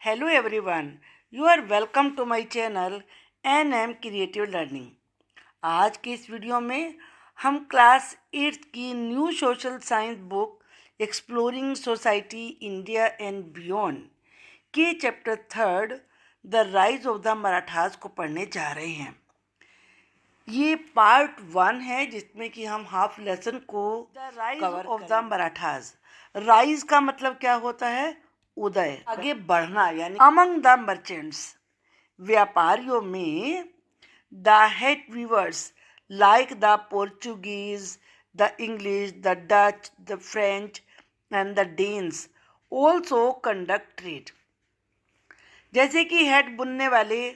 Hello everyone, you are welcome to my channel NM Creative Learning। आज की इस video में हम क्लास 8 की new social science book exploring society India and beyond के chapter 3 the rise of the Marathas को पढ़ने जा रहे हैं। ये पार्ट 1 है जिसमें कि हम हाफ लेसन को the rise of the Marathas. Rise का मतलब क्या होता है? उदय, आगे बढ़ना, यानी अमंग द मर्चेंट्स, व्यापारियों में the head weavers like the Portuguese, the English, the Dutch, the French and the Danes also conduct trade. जैसे कि हेड बुनने वाले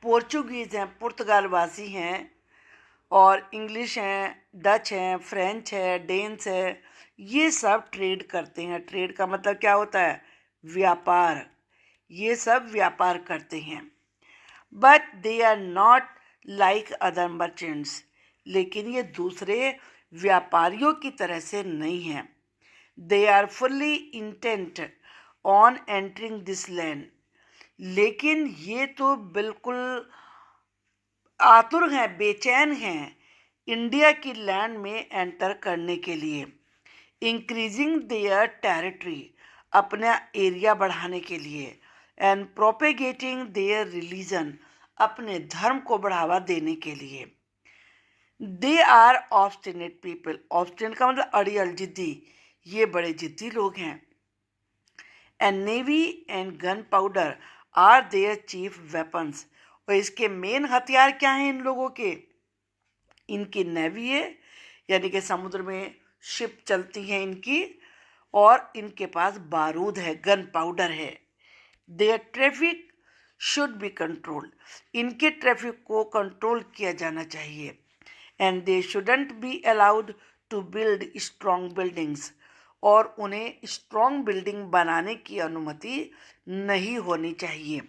पोर्चुगीज हैं, पुर्तगाल वासी हैं, और इंग्लिश हैं, डच हैं, फ्रेंच है, डेन्स है, ये सब ट्रेड करते हैं। ट्रेड का मतलब क्या होता है? व्यापार। ये सब व्यापार करते हैं। But they are not like other merchants, लेकिन ये दूसरे व्यापारियों की तरह से नहीं हैं। They are fully intent on entering this land, लेकिन ये तो बिल्कुल आतुर हैं, बेचैन हैं इंडिया की लैंड में एंटर करने के लिए। इंक्रीजिंग देयर टेरिटरी, अपना एरिया बढ़ाने के लिए, एंड प्रोपेगेटिंग देयर रिलीजन, अपने धर्म को बढ़ावा देने के लिए। They are obstinate people. Obstinate का मतलब अड़ियल, जिद्दी। ये बड़े जिद्दी लोग हैं। And navy and gun powder are their chief weapons. और इसके मेन हथियार क्या हैं इन लोगों के? इनकी नेवी है, यानी कि समुद्र में शिप चलती हैं इनकी, और इनके पास बारूद है, गन पाउडर है। Their traffic should be controlled, इनके ट्रैफिक को कंट्रोल किया जाना चाहिए। And they shouldn't be allowed to build strong buildings, और उन्हें स्ट्रॉन्ग बिल्डिंग बनाने की अनुमति नहीं होनी चाहिए।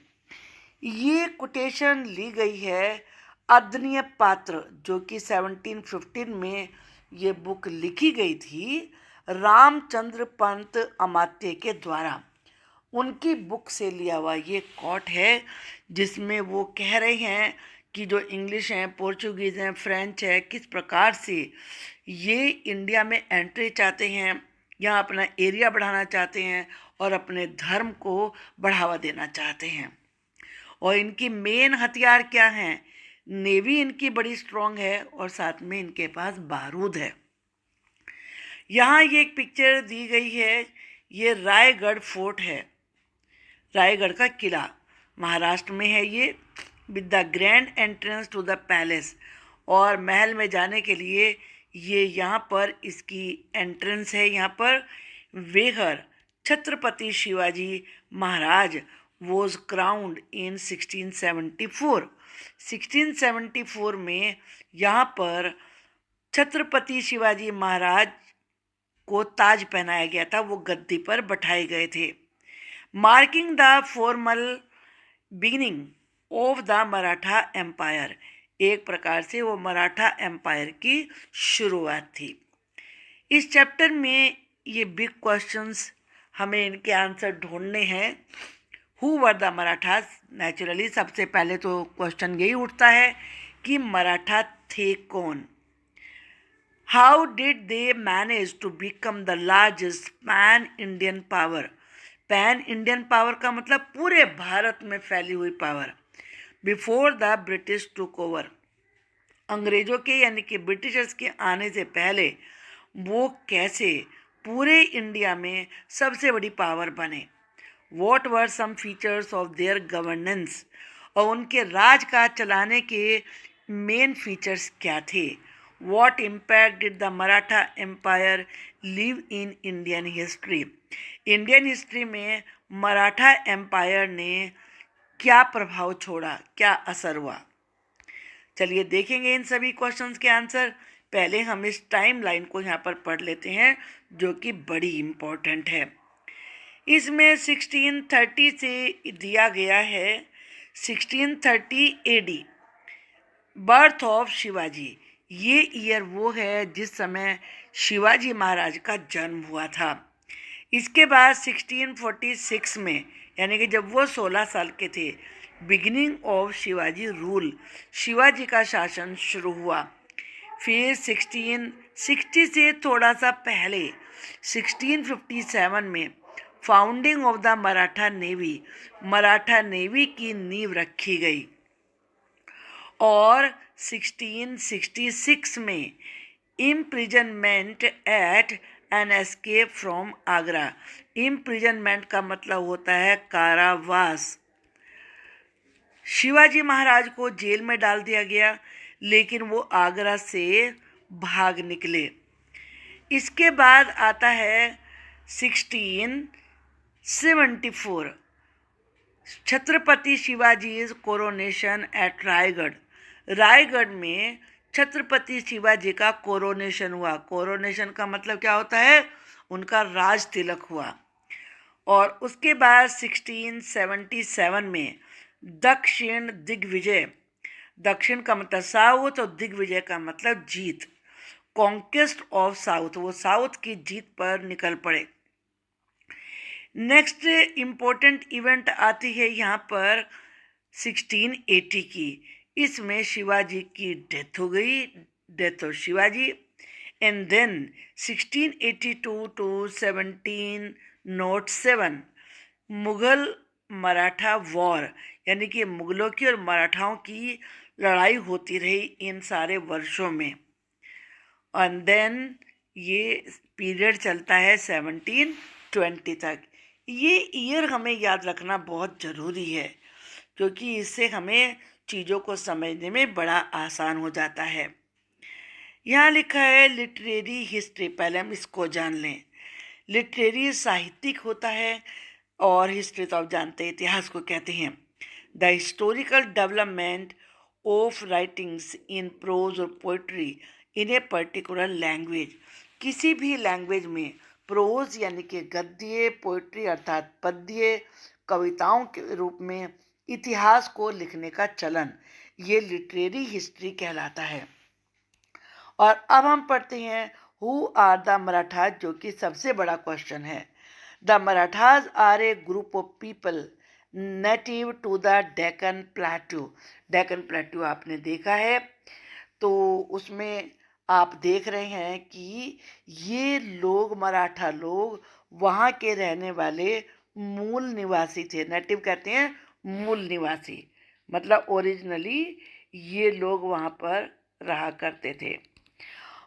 ये कोटेशन ली गई है अदनीय पात्र, जो कि 1715 में ये बुक लिखी गई थी रामचंद्र पंत अमात्य के द्वारा। उनकी बुक से लिया हुआ ये कोट है, जिसमें वो कह रहे हैं कि जो इंग्लिश हैं, पोर्चुगीज़ हैं, फ्रेंच है, किस प्रकार से ये इंडिया में एंट्री चाहते हैं, यहाँ अपना एरिया बढ़ाना चाहते हैं और अपने धर्म को बढ़ावा देना चाहते हैं। और इनकी मेन हथियार क्या हैं? नेवी इनकी बड़ी स्ट्रांग है, और साथ में इनके पास बारूद है। यहाँ ये एक पिक्चर दी गई है, ये रायगढ़ फोर्ट है, रायगढ़ का किला, महाराष्ट्र में है ये, with the grand entrance to the palace. और महल में जाने के लिए ये यहाँ पर इसकी एंट्रेंस है। यहाँ पर where Chhatrapati Shivaji Maharaj was crowned in 1674। 1674 में यहाँ पर छत्रपति शिवाजी महाराज को ताज पहनाया गया था, वो गद्दी पर बैठाए गए थे। Marking the formal beginning of the Maratha empire, एक प्रकार से वो मराठा एम्पायर की शुरुआत थी। इस चैप्टर में ये बिग क्वेश्चंस, हमें इनके आंसर ढूंढने हैं। Who were the Marathas? Naturally सबसे पहले तो क्वेश्चन यही उठता है कि मराठा थे कौन। How did they manage to become the largest pan Indian power? Pan Indian power का मतलब पूरे भारत में फैली हुई power. Before the British took over, अंग्रेजों के यानी कि ब्रिटिशर्स के आने से पहले वो कैसे पूरे इंडिया में सबसे बड़ी पावर बने। What were some features of their governance, और उनके राज का चलाने के मेन फीचर्स क्या थे। What impact did the Maratha empire leave in Indian history, Indian history में मराठा एम्पायर ने क्या प्रभाव छोड़ा, क्या असर हुआ। चलिए देखेंगे इन सभी क्वेश्चंस के आंसर। पहले हम इस टाइम लाइन को यहाँ पर पढ़ लेते हैं, जो कि बड़ी इम्पोर्टेंट है। इसमें 1630 से दिया गया है 1630 AD, बर्थ ऑफ शिवाजी। ये ईयर वो है जिस समय शिवाजी महाराज का जन्म हुआ था। इसके बाद 1646 में, यानी कि जब वो 16 साल के थे, beginning of Shivaji rule, Shivaji का शासन शुरू हुआ। फिर 1660 से थोड़ा सा पहले 1657 में founding of the Maratha navy की नींव रखी गई और 1666 में imprisonment at an escape from Agra. Imprisonment का मतलब होता है कारावास। शिवाजी महाराज को जेल में डाल दिया गया, लेकिन वो आगरा से भाग निकले। इसके बाद आता है 1674, छत्रपति शिवाजी कोरोनेशन एट रायगढ़। रायगढ़ में छत्रपति शिवाजी का कोरोनेशन हुआ। कोरोनेशन का मतलब क्या होता है? उनका राज तिलक हुआ। और उसके बाद 1677 में दक्षिण दिग्विजय, दक्षिण का मतलब साउथ और दिग्विजय का मतलब जीत, कॉन्क्वेस्ट ऑफ साउथ, वो साउथ की जीत पर निकल पड़े। नेक्स्ट इम्पोर्टेंट इवेंट आती है यहाँ पर 1680 की। इसमें शिवाजी की डेथ हो गई, death of Shivaji. And then 1682 to 1707 Mughal Maratha war, यानी कि मुगलों की और मराठाओं की लड़ाई होती रही इन सारे वर्षों में। एंड देन ये पीरियड चलता है 1720 तक। ये ईयर हमें याद रखना बहुत ज़रूरी है, क्योंकि इससे हमें चीज़ों को समझने में बड़ा आसान हो जाता है। यहाँ लिखा है लिटरेरी हिस्ट्री, पहले हम इसको जान लें। लिटरेरी साहित्यिक होता है और हिस्ट्री तो आप जानते हैं, इतिहास को कहते हैं। The historical development of writings in prose और poetry in a particular language. किसी भी लैंग्वेज में प्रोज यानी कि गद्य, पोइट्री अर्थात पद्य, कविताओं के रूप में इतिहास को लिखने का चलन, ये लिटरेरी हिस्ट्री कहलाता है। और अब हम पढ़ते हैं हु आर द मराठाज, जो कि सबसे बड़ा क्वेश्चन है। The Marathas are a group of people native to the Deccan plateau. Deccan plateau आपने देखा है, तो उसमें आप देख रहे हैं कि ये लोग, मराठा लोग, वहाँ के रहने वाले मूल निवासी थे। नेटिव कहते हैं मूल निवासी, मतलब ओरिजिनली ये लोग वहाँ पर रहा करते थे।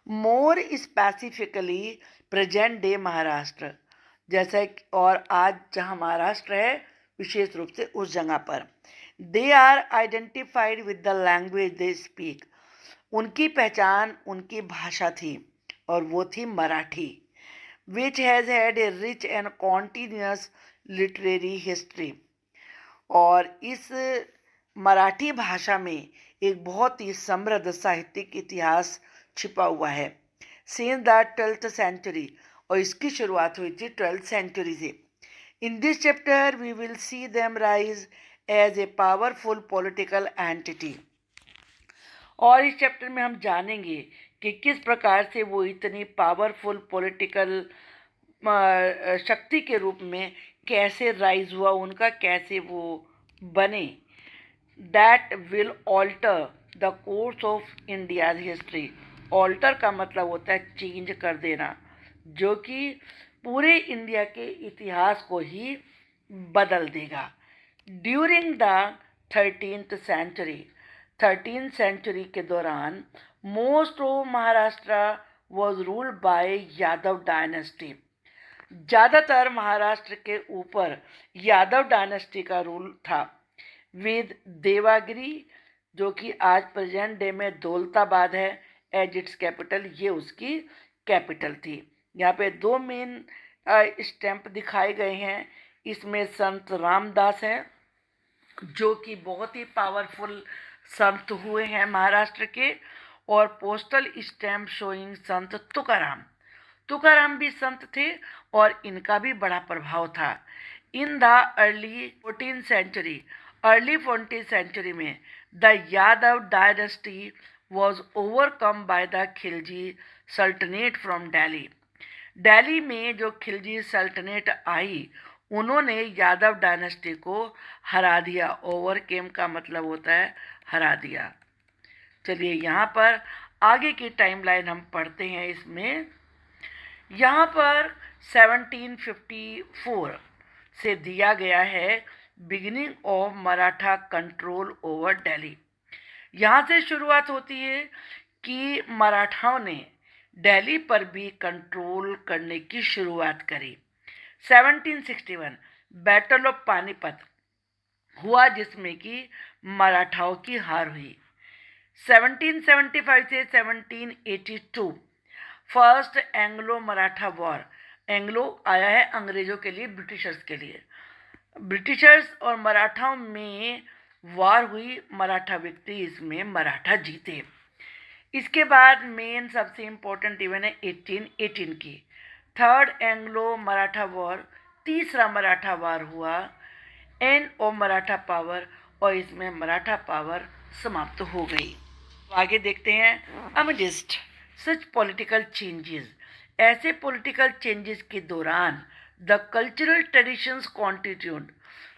More specifically present day Maharashtra, जैसे और आज जहाँ महाराष्ट्र है विशेष रूप से उस जगह पर। They are identified with the language they speak, उनकी पहचान उनकी भाषा थी और वो थी Marathi. Which has had a rich and continuous literary history, और इस मराठी भाषा में एक बहुत ही समृद्ध साहित्यिक इतिहास छिपा हुआ है। सिंस द 12th सेंचुरी, और इसकी शुरुआत हुई थी 12th सेंचुरी से। In this chapter we will see them rise as a powerful political entity, और इस चैप्टर में हम जानेंगे कि किस प्रकार से वो इतनी पावरफुल पॉलिटिकल शक्ति के रूप में कैसे राइज हुआ, उनका कैसे वो बने। That will alter the course of India's history. Alter का मतलब होता है चेंज कर देना, जो कि पूरे इंडिया के इतिहास को ही बदल देगा। During the 13th century, 13th century के दौरान most of Maharashtra was ruled by Yadav dynasty. ज़्यादातर महाराष्ट्र के ऊपर यादव डायनेस्टी का रूल था। विद देवागिरी, जो कि आज प्रेजेंट डे में दौलताबाद है, एज इट्स कैपिटल, ये उसकी कैपिटल थी। यहाँ पे दो मेन स्टैंप दिखाए गए हैं। इसमें संत रामदास हैं, जो कि बहुत ही पावरफुल संत हुए हैं महाराष्ट्र के, और पोस्टल स्टैम्प शोइंग संत तुकाराम। तुकाराम भी संत थे और इनका भी बड़ा प्रभाव था। In the early 14th century में the Yadav dynasty was overcome by the Khilji sultanate from Delhi. Delhi में जो खिलजी सल्तनेट आई, उन्होंने यादव डायनेस्टी को हरा दिया। ओवरकेम का मतलब होता है हरा दिया। चलिए यहाँ पर आगे की टाइमलाइन हम पढ़ते हैं। इसमें यहाँ पर 1754 से दिया गया है beginning of Maratha control over Delhi. यहाँ से शुरुआत होती है कि मराठाओं ने दिल्ली पर भी कंट्रोल करने की शुरुआत करी। 1761 बैटल ऑफ पानीपत हुआ जिसमें कि मराठाओं की हार हुई। 1775 से 1782 first Anglo Maratha war. Anglo आया है अंग्रेजों के लिए, ब्रिटिशर्स के लिए। ब्रिटिशर्स और मराठाओं में वार हुई। मराठा व्यक्ति इसमें मराठा जीते। इसके बाद मेन सबसे इम्पोर्टेंट इवेंट है 1818 की थर्ड एंग्लो मराठा वॉर। तीसरा मराठा वार हुआ, एंड ऑफ मराठा पावर, और इसमें मराठा पावर समाप्त हो गई। आगे देखते हैं अमिडिस्ट सच पॉलिटिकल चेंजेस। ऐसे पॉलिटिकल चेंजेस के दौरान द कल्चरल ट्रेडिशंस कॉन्टिन्यूड,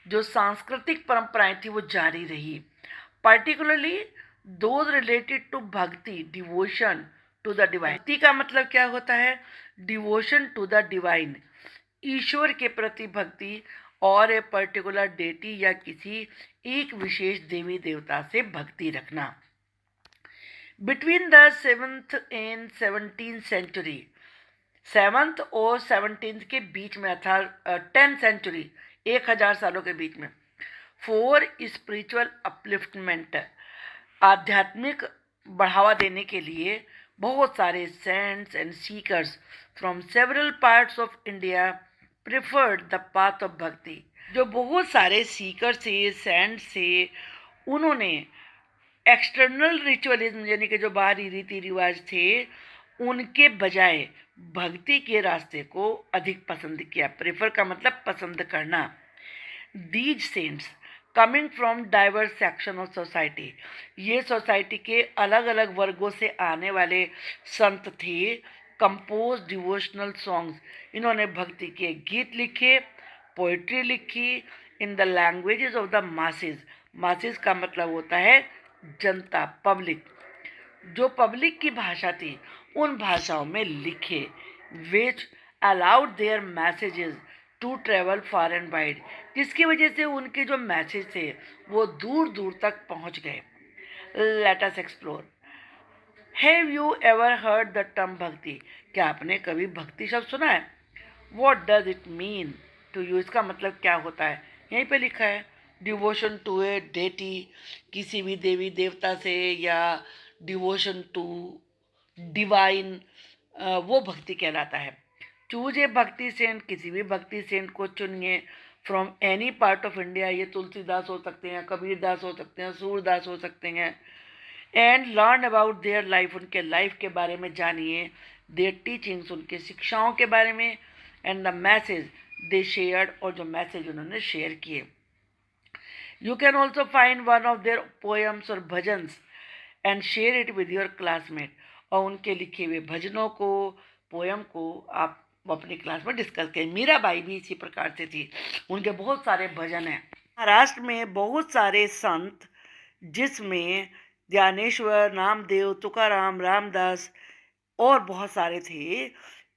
जो सांस्कृतिक परंपराएं थी वो जारी रही। पर्टिकुलरली दोज रिलेटेड टू भक्ति, डिवोशन टू द डिवाइन। भक्ति का मतलब क्या होता है? डिवोशन टू द डिवाइन, ईश्वर के प्रति भक्ति और ए पर्टिकुलर डेटी या किसी एक विशेष देवी देवता से भक्ति रखना। Between the 7th and 17th century, 7th और 17th के बीच में था 10th सेंचुरी, 1000 सालों के बीच में, फॉर स्पिरिचुअल अपलिफ्टमेंट, आध्यात्मिक बढ़ावा देने के लिए बहुत सारे saints and seekers from several parts of India preferred the path of bhakti. जो बहुत सारे सीकर थे, सेंट्स थे, उन्होंने एक्सटर्नल रिचुअलिज्म यानी कि जो बाहरी रीति रिवाज थे उनके बजाय भक्ति के रास्ते को अधिक पसंद किया। प्रेफर का मतलब पसंद करना। These saints coming from diverse section of society, ये सोसाइटी के अलग अलग वर्गों से आने वाले संत थे। कंपोज डिवोशनल सॉन्ग्स, इन्होंने भक्ति के गीत लिखे, पोइट्री लिखी in the languages of the masses. Masses का मतलब होता है जनता, पब्लिक। जो पब्लिक की भाषा थी उन भाषाओं में लिखे, which allowed their messages to travel far and wide, जिसकी वजह से उनके जो मैसेज थे वो दूर दूर तक पहुंच गए। Let us explore. Have you ever heard the term bhakti? क्या आपने कभी भक्ति शब्द सुना है? What does it mean to you? इसका मतलब क्या होता है? यहीं पे लिखा है, डिवोशन टू ए डेटी, किसी भी देवी देवता से, या डिवोशन टू डिवाइन, वो भक्ति कहलाता है। चूज ए भक्ति सेंट, किसी भी भक्ति सेंट को चुनिए from any part of India. ये तुलसीदास हो सकते हैं, कबीरदास हो सकते हैं, सूरदास हो सकते हैं। And learn about their life, उनके लाइफ के बारे में जानिए। देयर टीचिंग्स, उनके शिक्षाओं के बारे में। And the message they shared, और जो मैसेज उन्होंने शेयर किए। You can also find one of their poems और bhajans and share it with your classmate, और उनके लिखे हुए भजनों को, पोएम को आप अपनी क्लास में डिस्कस करें। मीराबाई भी इसी प्रकार से थी, उनके बहुत सारे भजन हैं। महाराष्ट्र में बहुत सारे संत, जिसमें ज्ञानेश्वर, नामदेव, तुकाराम, रामदास और बहुत सारे थे।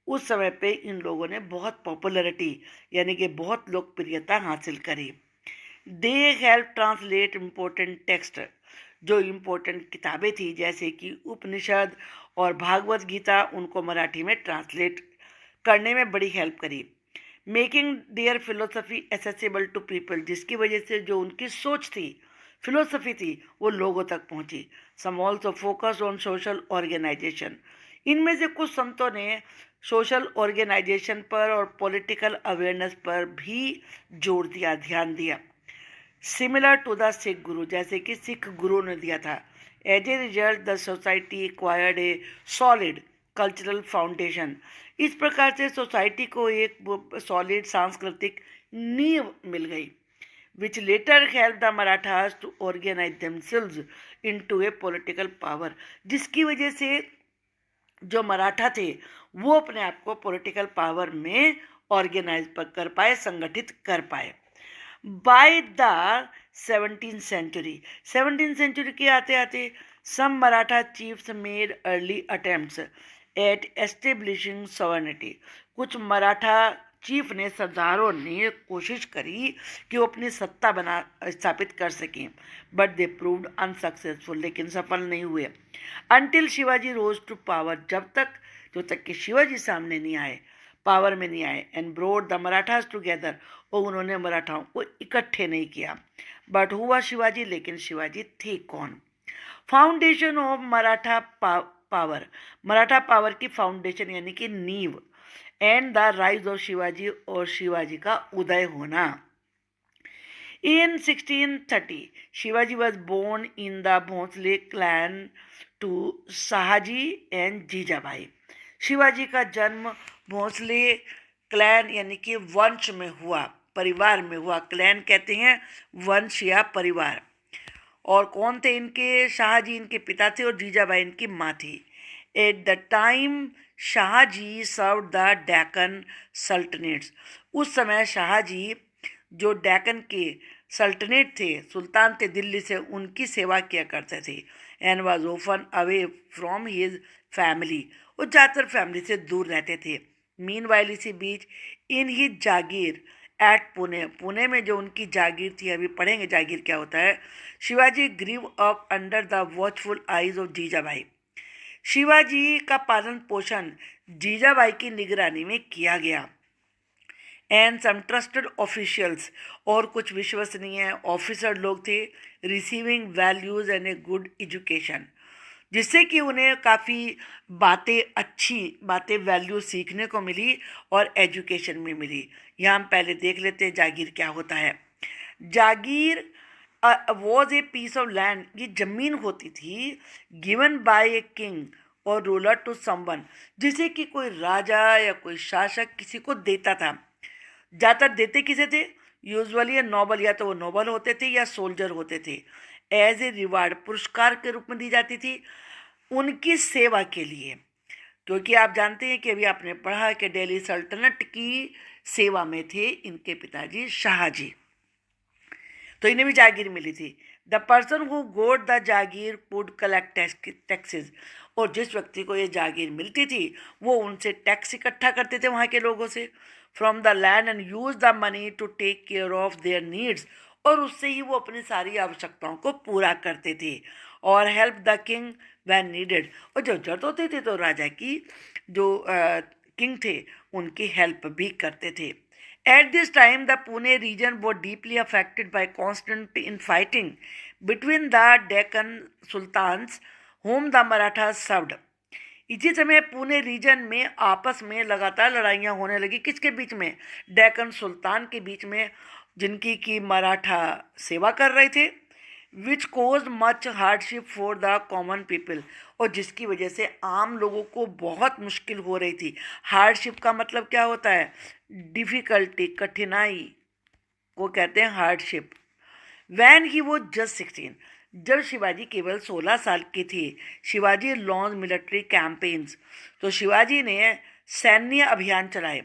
उस समय पे इन लोगों ने बहुत पॉपुलैरिटी यानी कि बहुत लोकप्रियता हासिल करी। They help translate important text, जो इम्पोर्टेंट किताबें थी जैसे कि उपनिषद और भागवत गीता, उनको मराठी में ट्रांसलेट करने में बड़ी हेल्प करी। Making their philosophy accessible to people, जिसकी वजह से जो उनकी सोच थी, फिलोसफी थी, वो लोगों तक पहुंची। Some also focus on social organization, इनमें से कुछ संतों ने सोशल ऑर्गेनाइजेशन पर और पॉलिटिकल अवेयरनेस पर भी जोर दिया, ध्यान दिया। सिमिलर टू द सिख गुरु, जैसे कि सिख गुरु ने दिया था। As a result the society acquired a solid cultural foundation, इस प्रकार से सोसाइटी को एक सॉलिड सांस्कृतिक नींव मिल गई। Which later help the Marathas to organize themselves into a political power, जिसकी वजह से जो मराठा थे वो अपने आप को पॉलिटिकल पावर में ऑर्गेनाइज कर पाए, संगठित कर पाए। बाय द 17th century के आते आते some Maratha chiefs made early attempts at establishing sovereignty। कुछ मराठा चीफ ने, सरदारों ने कोशिश करी कि वो अपनी सत्ता स्थापित कर सकें, बट दे प्रूव्ड अनसक्सेसफुल, लेकिन सफल नहीं हुए। Until Shivaji rose to power, जब तक कि शिवाजी सामने नहीं आए, पावर में नहीं आए, and brought the Marathas together, और उन्होंने मराठाओं को इकट्ठे नहीं किया। बट हुआ शिवाजी, लेकिन शिवाजी थे कौन? Foundation of Maratha power, Maratha power की फाउंडेशन यानी कि नींव, and the rise of Shivaji, और शिवाजी का उदय होना। In 1630, Shivaji was born in the Bhonsle clan to Sahaji and Jijabai। Shivaji का जन्म भोंसले क्लैन यानी कि वंश में हुआ, परिवार में हुआ। क्लैन कहते हैं वंश या परिवार। और कौन थे इनके? शाहजी इनके पिता थे और जीजाबाई इनकी माँ थी। At the time Shahji serve the Deccan sultanates, उस समय शाहजी जो डेक्कन के सल्तनेट थे, सुल्तान थे दिल्ली से, उनकी सेवा किया करते थे। And was often away from his family, वो ज़्यादातर फैमिली से दूर रहते थे। मीनवाइल इसी बीच इन ही जागीर एट पुणे, पुणे में जो उनकी जागीर थी, अभी पढ़ेंगे जागीर क्या होता है। Shivaji grew up under the watchful eyes of Jijabai, Shivaji का पालन पोषण जीजाबाई की निगरानी में किया गया। एंड सम ट्रस्टेड ऑफिशियल्स, और कुछ विश्वसनीय ऑफिसर लोग थे, receiving values and a good education, जिससे कि उन्हें काफ़ी अच्छी बातें वैल्यू सीखने को मिली और एजुकेशन में मिली। यहाँ हम पहले देख लेते हैं जागीर क्या होता है। Jagir was a piece of land, ये जमीन होती थी, गिवन बाय ए किंग और रूलर टू समवन, जिसे कि कोई राजा या कोई शासक किसी को देता था। ज़्यादातर देते किसे थे? यूजुअली नोबल, या तो वो नोबल होते थे या सोल्जर होते थे। एज ए रिवार्ड, पुरस्कार के रूप में दी जाती थी उनकी सेवा के लिए। क्योंकि आप जानते हैं कि अभी आपने पढ़ा कि दिल्ली सल्तनत की सेवा में थे इनके पिताजी शाहजी, तो इन्हें भी जागीर मिली थी। The person who got the Jagir would collect taxes, और जिस व्यक्ति को ये जागीर मिलती थी वो उनसे टैक्स इकट्ठा करते थे वहाँ के लोगों से, from the land, and use the money to take care of their needs, और उससे ही वो अपनी सारी आवश्यकताओं को पूरा करते थे। और help the king when needed, और जो जरूरत होती थी तो राजा की जो किंग थे उनकी हेल्प भी करते थे। At this time, the Pune region was deeply affected by constant infighting between the Deccan sultans whom the Marathas served। इसी समय पुणे रीजन में आपस में लगातार लड़ाइयाँ होने लगी। किसके बीच में? डेक्कन सुल्तान के बीच में, जिनकी की मराठा सेवा कर रहे थे। Which cause much hardship for the common people, और जिसकी वजह से आम लोगों को बहुत मुश्किल हो रही थी। हार्डशिप का मतलब क्या होता है? डिफ़िकल्टी, कठिनाई को कहते हैं हार्डशिप। वैन ही वो जस्ट 16, जब शिवाजी केवल 16 साल के थे, शिवाजी लॉन्च मिलिट्री कैंपेन्स, तो शिवाजी ने सैन्य अभियान चलाए।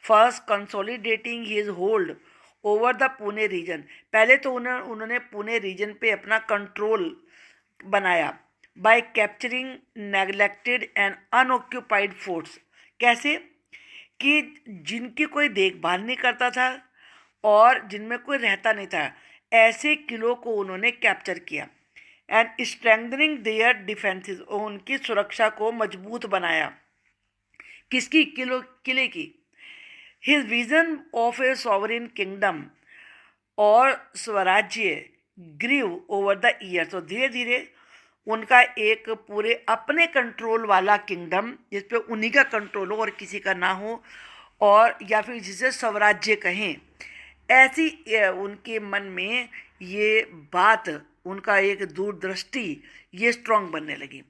First consolidating his hold over the Pune region, पहले तो उन्होंने पुणे रीजन पे अपना कंट्रोल बनाया। By capturing neglected and unoccupied forts, कैसे कि जिनकी कोई देखभाल नहीं करता था और जिनमें कोई रहता नहीं था, ऐसे किलों को उन्होंने कैप्चर किया। एंड स्ट्रेंथनिंग देयर डिफेंसेस, और उनकी सुरक्षा को मजबूत बनाया। किसकी? किले की। His vision of A sovereign kingdom, और स्वराज्य ग्रीव ओवर द ईयर, तो धीरे धीरे उनका एक पूरे अपने कंट्रोल वाला किंगडम, जिस पे उन्हीं का कंट्रोल हो और किसी का ना हो, और या फिर जिसे स्वराज्य कहें, ऐसी उनके मन में ये बात, उनका एक दूरदृष्टि ये स्ट्रॉन्ग बनने लगी।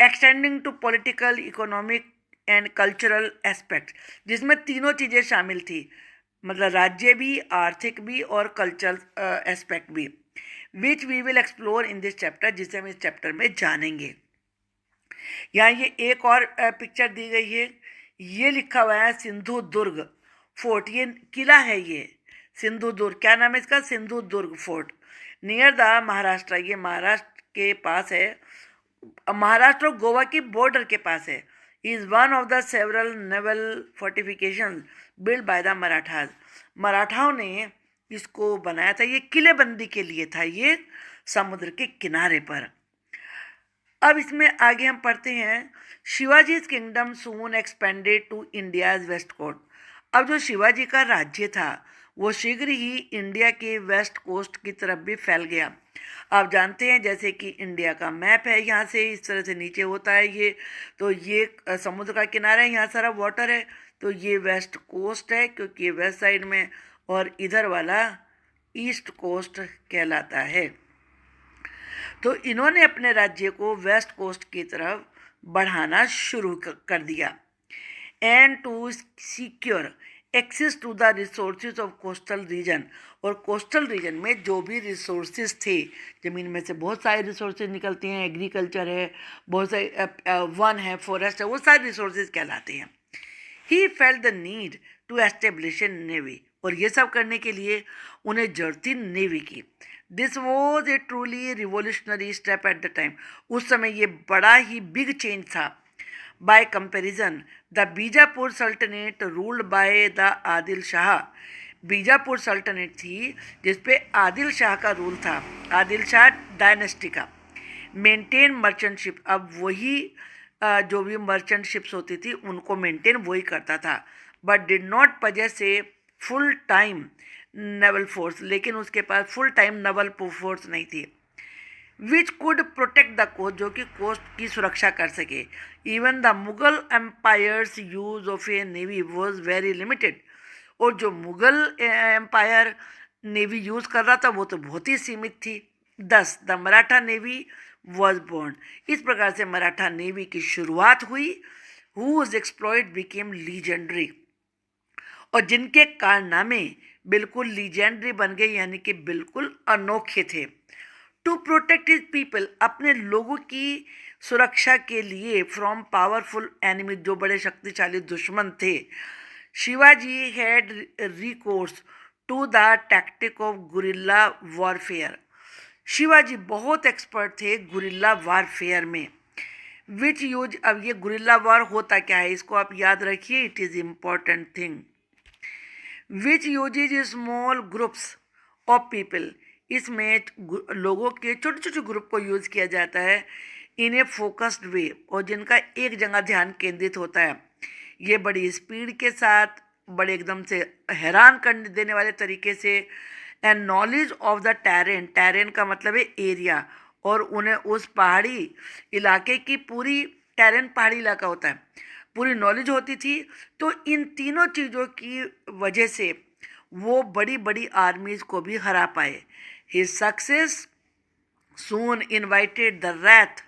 Extending to political, economic and cultural aspect, जिसमें तीनों चीज़ें शामिल थी, मतलब राज्य भी, आर्थिक भी और कल्चरल एस्पेक्ट भी, which we will explore in this chapter, जिसे हम इस चैप्टर में जानेंगे। यहाँ ये एक और पिक्चर दी गई है, ये लिखा हुआ है सिंधु दुर्ग फोर्ट, ये किला है, ये सिंधु दुर्ग, क्या नाम है इसका, सिंधु दुर्ग फोर्ट, नियर द महाराष्ट्र, ये महाराष्ट्र के पास है, महाराष्ट्र और गोवा की बॉर्डर के पास है। Is one of the several naval fortification build by the Marathas. मराठाओं ने इसको बनाया था, ये किलेबंदी के लिए था, ये समुद्र के किनारे पर। अब इसमें आगे हम पढ़ते हैं, Shivaji kingdom soon expanded to India's west coast. अब जो शिवाजी का राज्य था वो शीघ्र ही इंडिया के वेस्ट कोस्ट की तरफ भी फैल गया। आप जानते हैं जैसे कि इंडिया का मैप है, यहाँ से इस तरह से नीचे होता है ये, तो ये समुद्र का किनारा है, यहाँ सारा वाटर है, तो ये वेस्ट कोस्ट है क्योंकि ये वेस्ट साइड में, और इधर वाला ईस्ट कोस्ट कहलाता है। तो इन्होंने अपने राज्य को वेस्ट कोस्ट की तरफ बढ़ाना शुरू कर दिया। And to secure access to the resources of coastal region, और कोस्टल रीजन में जो भी रिसोर्सेज थे, ज़मीन में से बहुत सारे रिसोर्सेज निकलते हैं, एग्रीकल्चर है, बहुत सारे वन है, फॉरेस्ट है, वो सारे रिसोर्सेज कहलाते हैं। He felt the need to establish a navy, और ये सब करने के लिए उन्हें जरूरत थी नेवी की। This was a truly revolutionary step at the time, उस समय ये बड़ा ही बिग चेंज था। By comparison the Bijapur sultanate ruled by the Adil Shah, Bijapur sultanate थी जिसपे आदिल शाह का रूल था, आदिल शाह डायनेस्टी का। मेंटेन मर्चेंट, अब वही जो भी मर्चेंट शिप्स होती थी उनको मेंटेन वही करता था, but did not possess a full time naval force, लेकिन उसके पास फुल टाइम नेवल फोर्स नहीं थी। Which could protect the coast, जो कि कोस्ट की सुरक्षा कर सके। Even the Mughal empire's use of a navy was very limited, और जो मुगल एम्पायर नेवी यूज़ कर रहा था वो तो बहुत ही सीमित थी। 10 the Maratha navy was born, इस प्रकार से मराठा नेवी की शुरुआत हुई। हुज एक्सप्लॉइट बिकेम लीजेंडरी, और जिनके कारनामे बिल्कुल लीजेंडरी बन गए, यानी कि बिल्कुल अनोखे थे। टू प्रोटेक्ट हिज पीपल, अपने लोगों की सुरक्षा के लिए, फ्रॉम पावरफुल एनिमी, जो बड़े शक्तिशाली दुश्मन थे। Shivaji had recourse to the tactic of guerrilla warfare, Shivaji बहुत एक्सपर्ट थे गुरिल्ला वॉरफेयर में। विच यूज, अब ये गुरिल्ला वॉर होता क्या है इसको आप याद रखिए, it is important thing. Which uses small groups of people, इसमें लोगों के छोटे छोटे ग्रुप को यूज़ किया जाता है इन ए फोकस्ड वे, और जिनका एक जगह ध्यान केंद्रित होता है। ये बड़ी स्पीड के साथ, बड़े एकदम से हैरान कर देने वाले तरीके से। And knowledge of the terrain, terrain का मतलब है एरिया, और उन्हें उस पहाड़ी इलाके की पूरी, टेरेन पहाड़ी इलाका होता है, पूरी नॉलेज होती थी। तो इन तीनों चीज़ों की वजह से वो बड़ी बड़ी आर्मीज़ को भी हरा पाए। His success soon invited the wrath,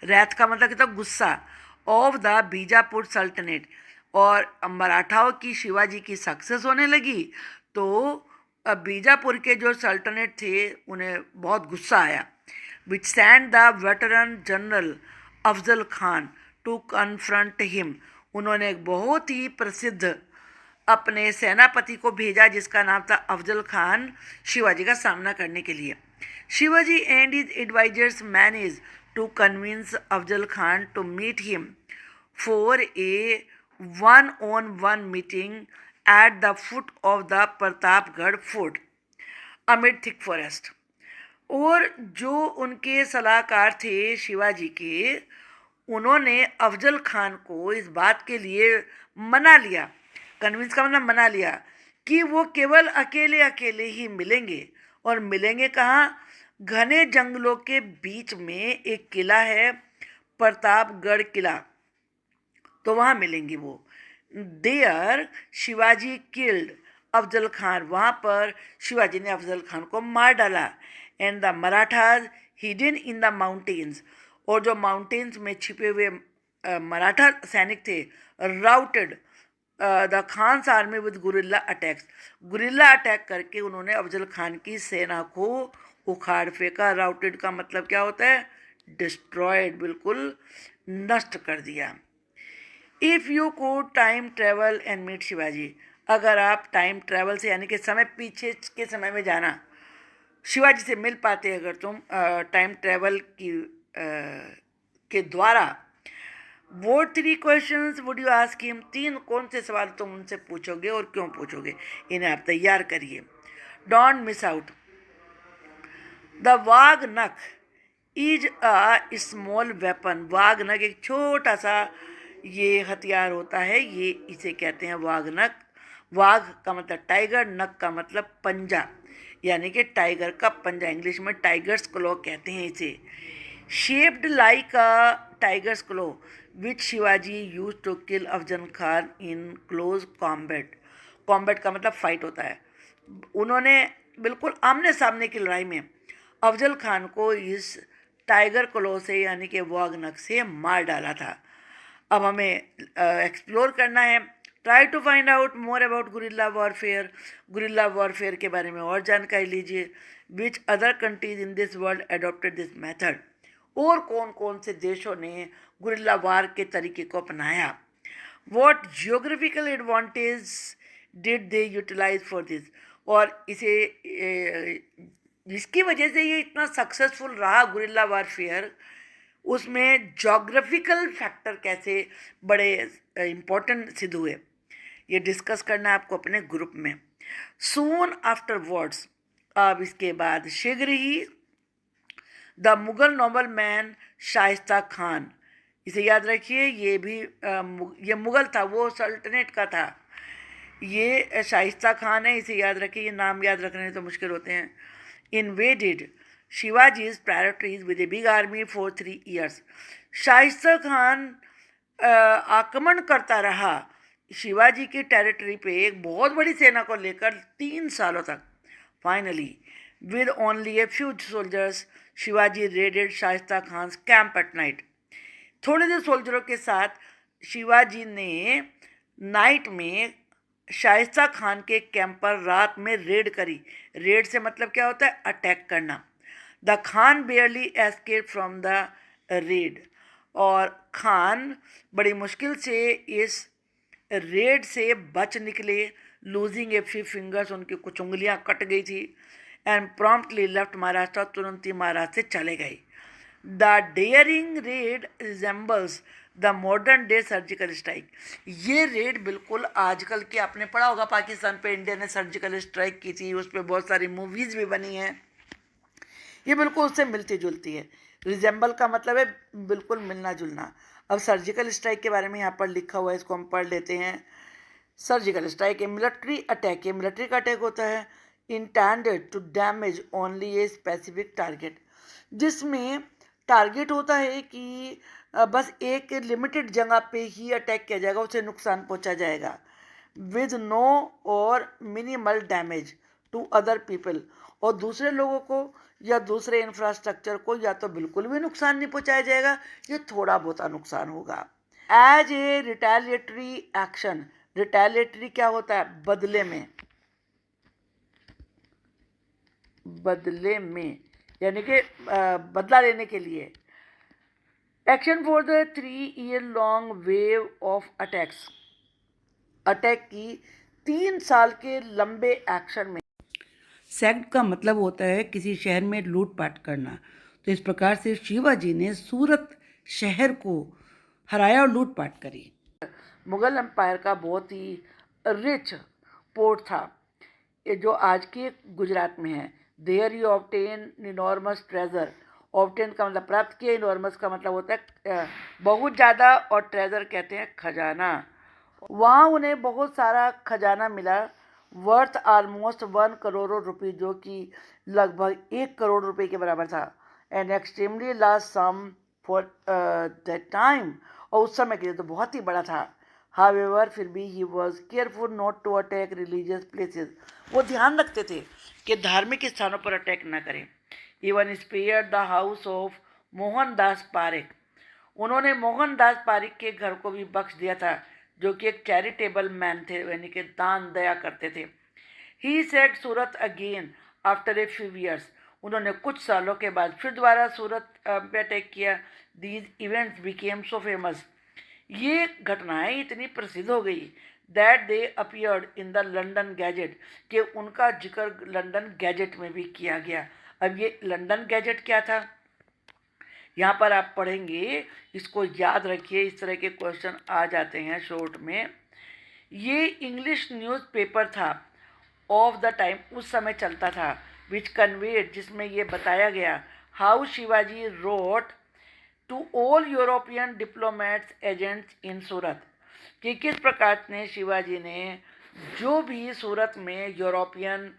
wrath का मतलब कहता गुस्सा, ऑफ द बीजापुर सल्तनेट, और मराठाओं की शिवाजी की सक्सेस होने लगी तो बीजापुर के जो सल्तनेट थे उन्हें बहुत गुस्सा आया। Which send the veteran general Afzal Khan to confront him, उन्होंने एक बहुत ही प्रसिद्ध अपने सेनापति को भेजा जिसका नाम था अफजल खान, शिवाजी का सामना करने के लिए। Shivaji and his advisers manage to convince Afzal Khan to meet him for a 1-on-1 meeting at the foot of the Pratapgarh fort amid thick forest. और जो उनके सलाहकार थे शिवाजी के, उन्होंने अफजल खान को इस बात के लिए मना लिया, कन्विंस का मतलब मना लिया, कि वो केवल अकेले अकेले ही मिलेंगे, और मिलेंगे कहाँ, घने जंगलों के बीच में एक किला है प्रतापगढ़ किला, तो वहाँ मिलेंगे वो। देयर शिवाजी किल्ड अफजल खान, वहाँ पर शिवाजी ने अफजल खान को मार डाला। And the Marathas hidden in the mountains, और जो माउंटेन्स में छिपे हुए मराठा सैनिक थे, routed the Khan's army with guerrilla attacks, guerrilla attack करके उन्होंने अफजल खान की सेना को उखाड़ फेंका। राउटेड का मतलब क्या होता है, डिस्ट्रॉयड, बिल्कुल नष्ट कर दिया। If you could time travel and meet Shivaji, अगर आप टाइम ट्रैवल से यानी कि समय पीछे के समय में जाना, शिवाजी से मिल पाते अगर तुम टाइम ट्रैवल के द्वारा, वो 3 questions would you ask him, 3 कौन से सवाल तुम उनसे पूछोगे और क्यों पूछोगे, इन्हें आप तैयार करिए। Don't miss out. द वाघ नख इज अ स्मॉल वेपन। वाघ नख एक छोटा सा ये हथियार होता है, ये इसे कहते हैं वाघ नख। वाघ का मतलब टाइगर, नख का मतलब पंजा, यानी कि टाइगर का पंजा, इंग्लिश में टाइगर्स क्लो कहते हैं इसे। Shaped like a tiger's claw which Shivaji use to kill Afzal Khan in close combat. Combat का मतलब फाइट होता है। उन्होंने बिल्कुल आमने सामने की लड़ाई में अफजल खान को इस टाइगर क्लो से यानी कि वाघ नख से मार डाला था। अब हमें एक्सप्लोर करना है। Try to find out more about guerrilla warfare. Guerrilla warfare के बारे में और जानकारी लीजिए। Which other countries in this world adopted this method. और कौन कौन से देशों ने गुरिल्ला वार के तरीके को अपनाया। What geographical advantage did they utilise for this. और इसे जिसकी वजह से ये इतना सक्सेसफुल रहा गुरिल्ला वारफेयर, उसमें जोग्राफिकल फैक्टर कैसे बड़े इम्पोर्टेंट सिद्ध हुए, ये डिस्कस करना है आपको अपने ग्रुप में। सून आफ्टर वर्ड्स, अब इसके बाद शीघ्र ही, the Mughal noble man Shaista Khan. इसे याद रखिए, ये भी ये मुगल था, वो सल्तनत का था। ये शाइस्ता खान है, इसे याद रखिए, ये नाम याद रखने तो मुश्किल होते हैं। Invaded Shivaji's territories with a big army for 3 years। Shaista Khan आक्रमण करता रहा शिवाजी की टेरिटरी पे एक बहुत बड़ी सेना को लेकर 3 सालों तक। Finally with only a few soldiers Shivaji raided Shaista Khan camp at night. थोड़े से सोल्जरों के साथ शिवाजी ने नाइट में शाइस्ता खान के कैंप पर रात में रेड करी। रेड से मतलब क्या होता है, अटैक करना। The Khan बेयरली escape from the red. और खान बड़ी मुश्किल से इस रेड से बच निकले। लूजिंग ए फ्यू फिंगर्स, उनकी कुछ उंगलियां कट गई थी। एंड प्रॉम्प्टली लेफ्ट महाराष्ट्र, तुरंत ही महाराष्ट्र से चले गए। The daring raid resembles the modern day surgical strike. ये रेड बिल्कुल आजकल के, आपने पढ़ा होगा पाकिस्तान पे इंडिया ने सर्जिकल स्ट्राइक की थी, उस पर बहुत सारी मूवीज़ भी बनी हैं, ये बिल्कुल उससे मिलती जुलती है। रिजेंबल का मतलब है बिल्कुल मिलना जुलना। अब सर्जिकल स्ट्राइक के बारे में यहाँ पर लिखा हुआ है, इसको हम पढ़ लेते हैं। Surgical strike a military attack, ये मिलिट्री का अटैक होता है। Intended to damage only a specific target, जिसमें टारगेट होता है कि बस एक लिमिटेड जगह पे ही अटैक किया जाएगा, उसे नुकसान पहुंचा जाएगा। With no or minimal damage to other people, और दूसरे लोगों को या दूसरे इंफ्रास्ट्रक्चर को या तो बिल्कुल भी नुकसान नहीं पहुंचाया जाएगा, या थोड़ा बहुत नुकसान होगा। As a retaliatory action, retaliatory क्या होता है, बदले में, बदले में यानी कि बदला लेने के लिए। Action for the 3 year long wave of attacks, attack की 3 साल के लंबे एक्शन में। सैक्ड का मतलब होता है किसी शहर में लूटपाट करना। तो इस प्रकार से शिवाजी ने सूरत शहर को हराया और लूटपाट करी। मुगल एम्पायर का बहुत ही रिच पोर्ट था, ये जो आज के गुजरात में है। There you obtain enormous treasure. Obtain का मतलब प्राप्त किया, इनॉर्मस का मतलब होता है बहुत ज़्यादा, और ट्रेजर कहते हैं खजाना। वहाँ उन्हें बहुत सारा खजाना मिला, वर्थ ऑलमोस्ट 1 करोड़ रुपये, जो कि लगभग 1 करोड़ रुपये के बराबर था। And extremely large some for that time, और उस समय के लिए तो बहुत ही बड़ा था। हावेवर फिर भी he was careful not to attack religious places. वो ध्यान रखते थे कि धार्मिक स्थानों पर अटैक न करें। Even spared the house of Mohandas Parekh. उन्होंने मोहनदास पारेख के घर को भी बख्श दिया था, जो कि एक चैरिटेबल मैन थे, यानी कि दान दया करते थे। He set Surat again after a few years. उन्होंने कुछ सालों के बाद फिर दोबारा सूरत पे अटैक किया। These events became so famous. ये घटनाएं इतनी प्रसिद्ध हो गई that they appeared in the London gadget, कि उनका जिक्र लंदन गैजेट में भी किया गया। अब ये लंदन गैजेट क्या था, यहाँ पर आप पढ़ेंगे, इसको याद रखिए, इस तरह के क्वेश्चन आ जाते हैं शॉर्ट में। ये इंग्लिश न्यूज़पेपर था ऑफ द टाइम, उस समय चलता था, विच कन्वेड, जिसमें ये बताया गया how Shivaji wrote to all European diplomats agents in Surat, कि किस प्रकार ने शिवाजी ने जो भी सूरत में यूरोपियन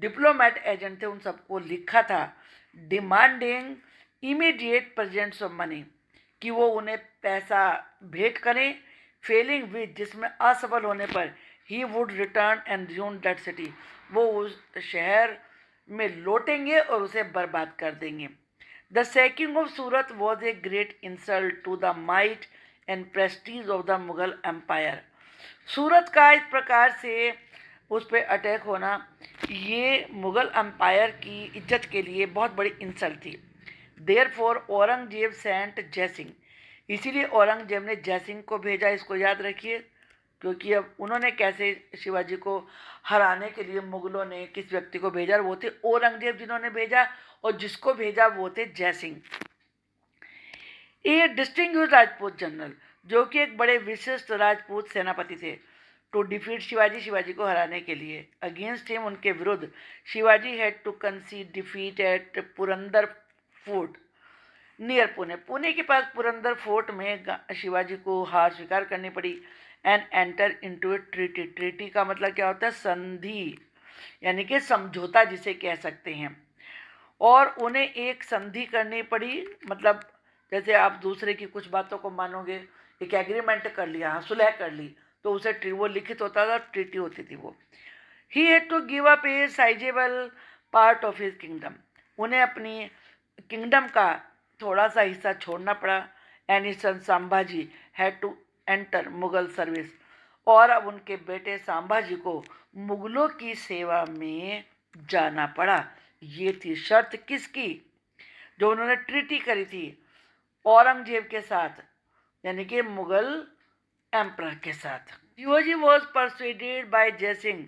डिप्लोमेट एजेंट थे उन सबको लिखा था, demanding immediate presents of money, कि वो उन्हें पैसा भेंट करें, फेलिंग विच, जिसमें असफल होने पर he would return and resume that city, वो उस शहर में लौटेंगे और उसे बर्बाद कर देंगे। The sacking of Surat was a great insult to the might and prestige of the Mughal empire. Surat का इस प्रकार से उस पर अटैक होना ये मुगल एम्पायर की इज्जत के लिए बहुत बड़ी इंसल्ट थी। Therefore Aurangzeb sent Jai Singh, इसीलिए औरंगजेब ने जयसिंह को भेजा, इसको याद रखिए, क्योंकि अब उन्होंने कैसे शिवाजी को हराने के लिए मुगलों ने किस व्यक्ति को भेजा, वो थे औरंगजेब जिन्होंने भेजा, और जिसको भेजा वो थे जयसिंह। ए डिस्टिंग्विश्ड राजपूत जनरल, जो कि एक बड़े विशिष्ट राजपूत सेनापति थे, टू डिफीट शिवाजी, शिवाजी को हराने के लिए, अगेंस्ट हिम, उनके विरुद्ध, Shivaji had to concede defeat at Purandar fort near Pune, Pune के पास पुरंदर फोर्ट में शिवाजी को हार स्वीकार करनी पड़ी, and enter into A treaty, treaty का मतलब क्या होता है, संधि, यानी कि समझौता जिसे कह सकते हैं, और उन्हें एक संधि करनी पड़ी, मतलब जैसे आप दूसरे की कुछ बातों को मानोगे, एक एग्रीमेंट कर लिया, सुलह कर ली, तो उसे वो लिखित होता था, ट्रीटी होती थी वो। He had to give up a sizable part of his kingdom, उन्हें अपनी किंगडम का थोड़ा सा हिस्सा छोड़ना पड़ा, and his son Sambhaji had to enter Mughal service, और अब उनके बेटे संभाजी को मुगलों की सेवा में जाना पड़ा। ये थी शर्त किसकी, जो उन्होंने ट्रीटी करी थी औरंगजेब के साथ, यानी कि मुगल एम्परर के साथ। Shivaji was persuaded by Jaisingh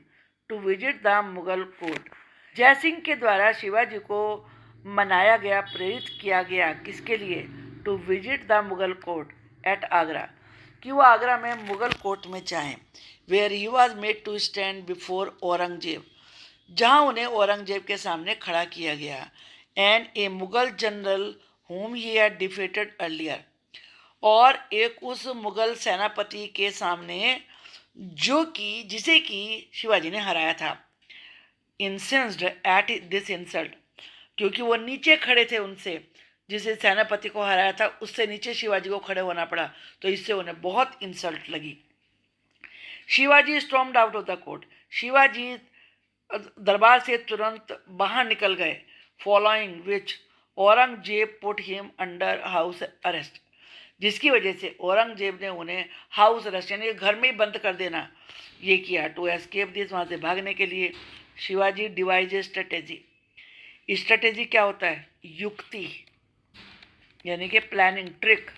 to visit the Mughal court, Jaisingh के द्वारा शिवाजी को मनाया गया, प्रेरित किया गया, किसके लिए, to visit the Mughal court at Agra, कि वो आगरा में मुगल कोर्ट में जाएं, where he was made to stand before Aurangzeb, जहां उन्हें औरंगजेब के सामने खड़ा किया गया, and a Mughal general whom he had defeated earlier, और एक उस मुगल सेनापति के सामने जो कि जिसे कि शिवाजी ने हराया था। इंसेंस्ड एट दिस इंसल्ट, क्योंकि वो नीचे खड़े थे उनसे, जिसे सेनापति को हराया था उससे नीचे शिवाजी को खड़े होना पड़ा, तो इससे उन्हें बहुत इंसल्ट लगी। Shivaji stormed out of the court, Shivaji दरबार से तुरंत बाहर निकल गए, following which Aurangzeb put him under house arrest, जिसकी वजह से औरंगजेब ने उन्हें हाउस अरेस्ट यानी घर में ही बंद कर देना ये किया, टू एस्केप दिस, वहाँ से भागने के लिए। शिवाजी डिवाइज स्ट्रेटेजी, स्ट्रेटेजी क्या होता है, युक्ति, यानी कि प्लानिंग, ट्रिक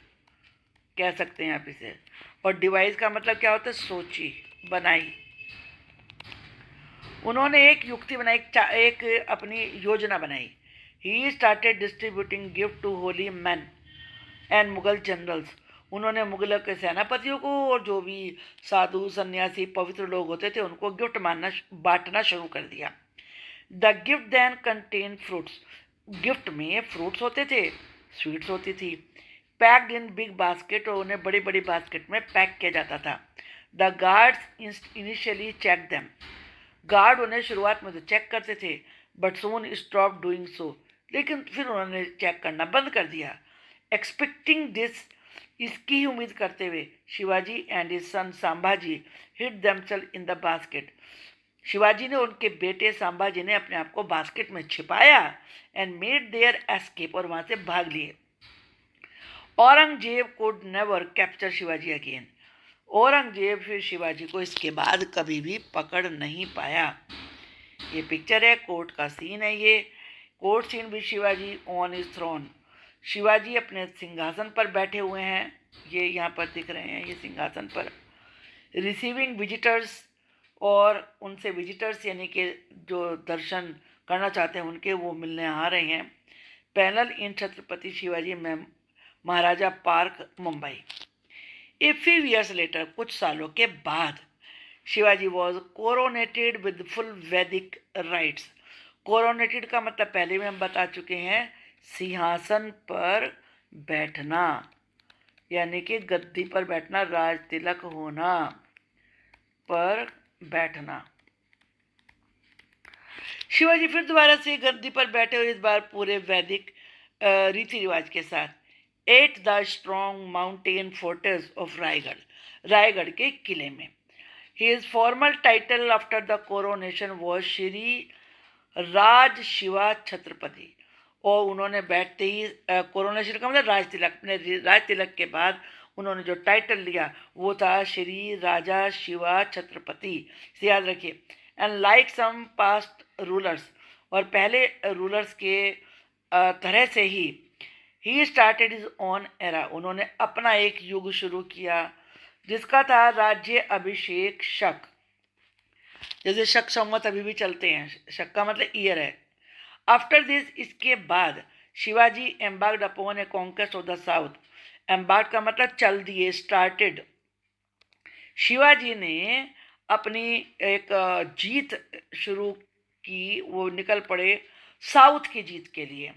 कह सकते हैं आप इसे, और डिवाइस का मतलब क्या होता है, सोची, बनाई। उन्होंने एक युक्ति बनाई, एक अपनी योजना बनाई। He started distributing gift to holy man and Mughal generals, उन्होंने मुगलों के सेनापतियों को और जो भी साधु सन्यासी पवित्र लोग होते थे उनको गिफ्ट बांटना शुरू कर दिया। The gift then contain fruits, gift में फ्रूट्स होते थे, स्वीट्स होती थी, पैक्ड इन बिग बास्केट, और उन्हें बड़ी बड़ी बास्केट में पैक किया जाता था। The guards initially check them, guard उन्हें शुरुआत में तो चेक करते थे, but soon stop doing so, लेकिन फिर उन्होंने चेक करना बंद कर दिया। एक्सपेक्टिंग दिस, इसकी ही उम्मीद करते हुए, Shivaji and his son Sambhaji hid themselves in the basket, Shivaji ने उनके बेटे संभाजी ने अपने आप को बास्केट में छिपाया, एंड मेड देयर एस्केप, और वहाँ से भाग लिए। Aurangzeb could never capture Shivaji again, Aurangzeb फिर शिवाजी को इसके बाद कभी भी पकड़ नहीं पाया। ये पिक्चर है, कोर्ट का सीन है, ये court scene with Shivaji on his throne, Shivaji अपने सिंहासन पर बैठे हुए हैं, ये यहाँ पर दिख रहे हैं, ये सिंहासन पर रिसीविंग विजिटर्स, और उनसे विजिटर्स यानी कि जो दर्शन करना चाहते हैं उनके, वो मिलने आ रहे हैं। पैनल इन छत्रपति शिवाजी महाराजा पार्क, मुंबई। ए फ्यू ईयर्स लेटर, कुछ सालों के बाद, Shivaji was coronated with full वैदिक राइट्स। कोरोनेटेड का मतलब पहले भी हम बता चुके हैं, सिंहासन पर बैठना, यानी कि गद्दी पर बैठना, राज तिलक होना, पर बैठना। शिवाजी फिर दोबारा से गद्दी पर बैठे और इस बार पूरे वैदिक रीति रिवाज के साथ, at the strong mountain fortress of Raigarh, Raigarh के किले में। His formal title after the coronation was Shri Raj Shiva Chhatrapati, और उन्होंने बैठते ही कोरोनेशन का मतलब राज तिलक, अपने राज तिलक के बाद उन्होंने जो टाइटल लिया वो था श्री राजा शिवा छत्रपति, से याद रखिए। And like some past rulers, और पहले रूलर्स के तरह से ही स्टार्टेड हिज ओन एरा, उन्होंने अपना एक युग शुरू किया जिसका था राज्य अभिषेक शक। जैसे शक संवत अभी भी चलते हैं, शक का मतलब ईयर है। आफ्टर दिस, इसके बाद, Shivaji embarked upon A conquest of the south. Embark का मतलब चल दिए, स्टार्टेड। शिवाजी ने अपनी एक जीत शुरू की, वो निकल पड़े साउथ की जीत के लिए।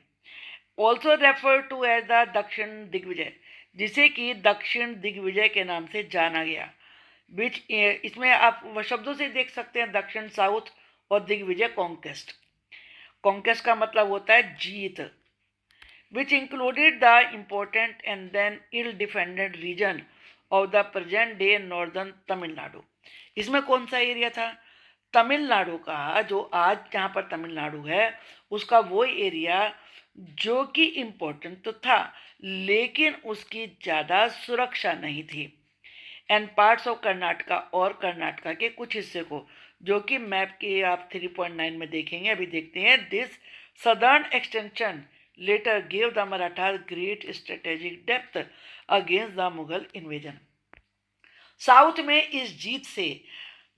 Also refer to as the Dakshin Digvijay, जिसे कि दक्षिण दिग्विजय के नाम से जाना गया। विच, इसमें आप शब्दों से देख सकते हैं, दक्षिण साउथ और दिग्विजय कॉन्केस्ट। कॉन्केस्ट का मतलब होता है जीत। Which included the important and then ill defended region of the present day northern Tamil Nadu. इसमें कौन सा एरिया था? तमिलनाडु का, जो आज जहाँ पर तमिलनाडु है उसका वो एरिया जो कि इम्पोर्टेंट तो था लेकिन उसकी ज़्यादा सुरक्षा नहीं थी। एंड पार्ट्स ऑफ कर्नाटका, और कर्नाटका के कुछ हिस्से को, जो कि मैप के आप 3.9 में देखेंगे, अभी देखते हैं। This southern extension later gave the Marathas great strategic depth against the Mughal invasion. South में इस जीत से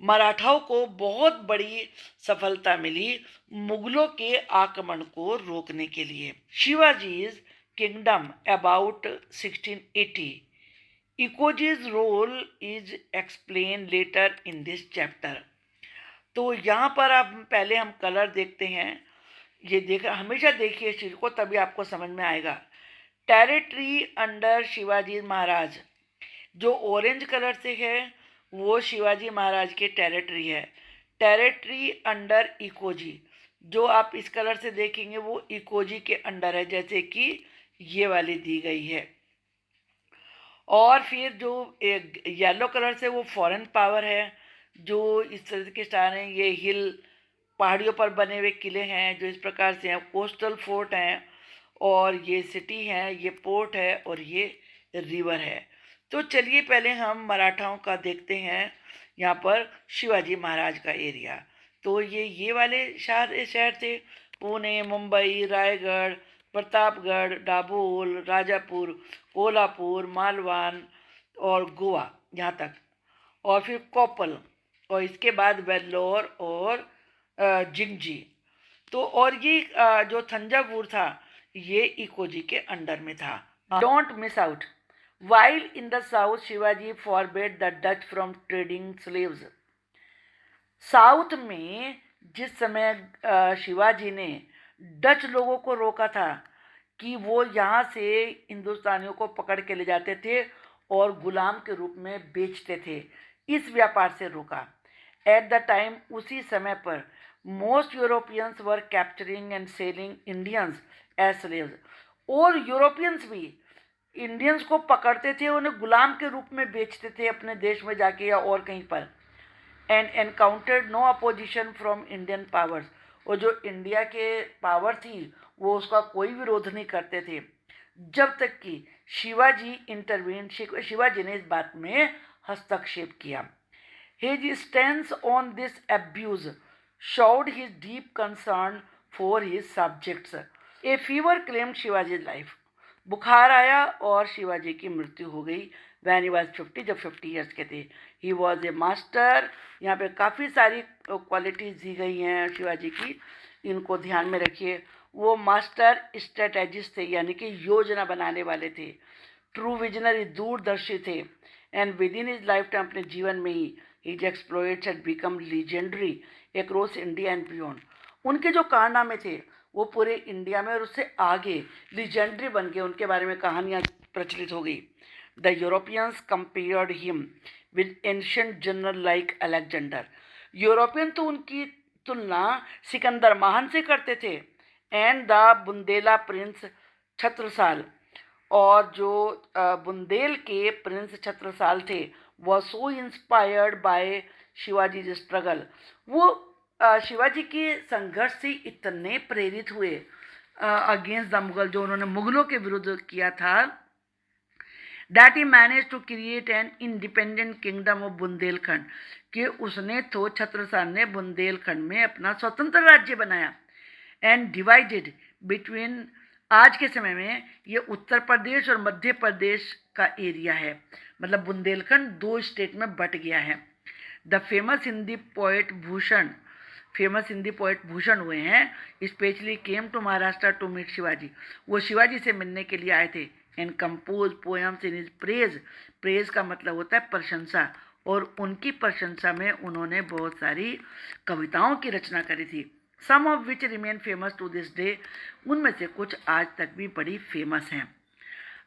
मराठाओं को बहुत बड़ी सफलता मिली मुगलों के आक्रमण को रोकने के लिए। Shivaji's kingdom about 1680, Ekoji's role is explain later in this chapter. तो यहाँ पर आप पहले हम कलर देखते हैं, ये देख, हमेशा देखिए इस चीज़ को, तभी आपको समझ में आएगा। टेरिटरी अंडर शिवाजी महाराज, जो ऑरेंज कलर से है वो शिवाजी महाराज की टेरिटरी है। टेरिटरी अंडर इकोजी, जो आप इस कलर से देखेंगे वो इकोजी के अंडर है, जैसे कि ये वाली दी गई है। और फिर जो येलो कलर से वो फॉरेन पावर है, जो इस तरह के स्टार हैं, ये हिल, पहाड़ियों पर बने हुए किले हैं जो इस प्रकार से हैं, कोस्टल फोर्ट हैं, और ये सिटी है, ये पोर्ट है, और ये रिवर है। तो चलिए पहले हम मराठाओं का देखते हैं, यहाँ पर शिवाजी महाराज का एरिया। तो ये वाले शहर थे, पुणे, मुंबई, रायगढ़, प्रतापगढ़, दाभोल, राजापुर, कोल्हापुर, मालवान और गोवा, यहाँ तक, और फिर कोप्पल, और इसके बाद वेल्लोर और जिंगजी। तो और ये जो थंजावुर था ये इकोजी के अंडर में था। Don't miss out, while in the south Shivaji forbade the Dutch from trading slaves. South में जिस समय शिवाजी ने डच लोगों को रोका था कि वो यहाँ से हिंदुस्तानियों को पकड़ के ले जाते थे और गुलाम के रूप में बेचते थे, इस व्यापार से रोका। एट द टाइम, उसी समय पर, most Europeans were capturing and selling Indians as slaves, और यूरोपियंस भी इंडियंस को पकड़ते थे, उन्हें गुलाम के रूप में बेचते थे अपने देश में जाके या और कहीं पर। And encountered no opposition from Indian powers, और जो इंडिया के पावर थी वो उसका कोई विरोध नहीं करते थे, जब तक कि शिवाजी इंटरवीन, शिवाजी ने इस बात में हस्तक्षेप किया। His stance on this abuse showed his deep concern for his subjects. A fever claimed Shivaji's life. बुखार आया और शिवाजी की मृत्यु हो गई। वैन ही वॉज 50, जब 50 ईयर्स के थे। He was a master. यहाँ पे काफ़ी सारी क्वालिटीज़ दी गई हैं शिवाजी की, इनको ध्यान में रखिए। वो मास्टर स्ट्रेटेजिस्ट थे, यानी कि योजना बनाने वाले थे। ट्रू विजनरी, दूरदर्शी थे। And within his lifetime, अपने जीवन में ही, his exploits had become legendary across India and beyond. उनके जो कारनामे थे वो पूरे इंडिया में और उससे आगे लीजेंडरी बन गए, उनके बारे में कहानियाँ प्रचलित हो गई। The Europeans compared him with ancient general like Alexander. European तो उनकी तुलना सिकंदर महान से करते थे। And the Bundela Prince Chhatrasal, और जो बुंदेल के प्रिंस छत्रसाल थे, वह so inspired by Shivaji struggle. वो शिवाजी के संघर्ष से इतने प्रेरित हुए अगेंस्ट द मुगल, जो उन्होंने मुगलों के विरुद्ध किया था, that he manage to create an independent kingdom of Bundelkhand, कि उसने तो छत्रसाल ने बुंदेलखंड में अपना स्वतंत्र राज्य बनाया। एंड डिवाइडेड बिटवीन, आज के समय में ये उत्तर प्रदेश और मध्य प्रदेश का एरिया है, मतलब बुंदेलखंड 2 स्टेट में बट गया है। The famous Hindi poet Bhushan हुए हैं, specially came to Maharashtra to meet Shivaji. वो शिवाजी से मिलने के लिए आए थे। And compose poems in his praise. Praise का मतलब होता है प्रशंसा, और उनकी प्रशंसा में उन्होंने बहुत सारी कविताओं की रचना करी थी। Some of which remain famous to this day. उनमें से कुछ आज तक भी बड़ी फेमस हैं।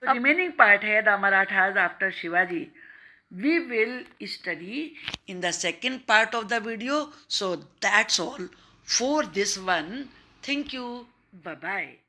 रिमेनिंग पार्ट है the Marathas after Shivaji. We will study in the second part of the video. So that's all for this one. Thank you. Bye bye.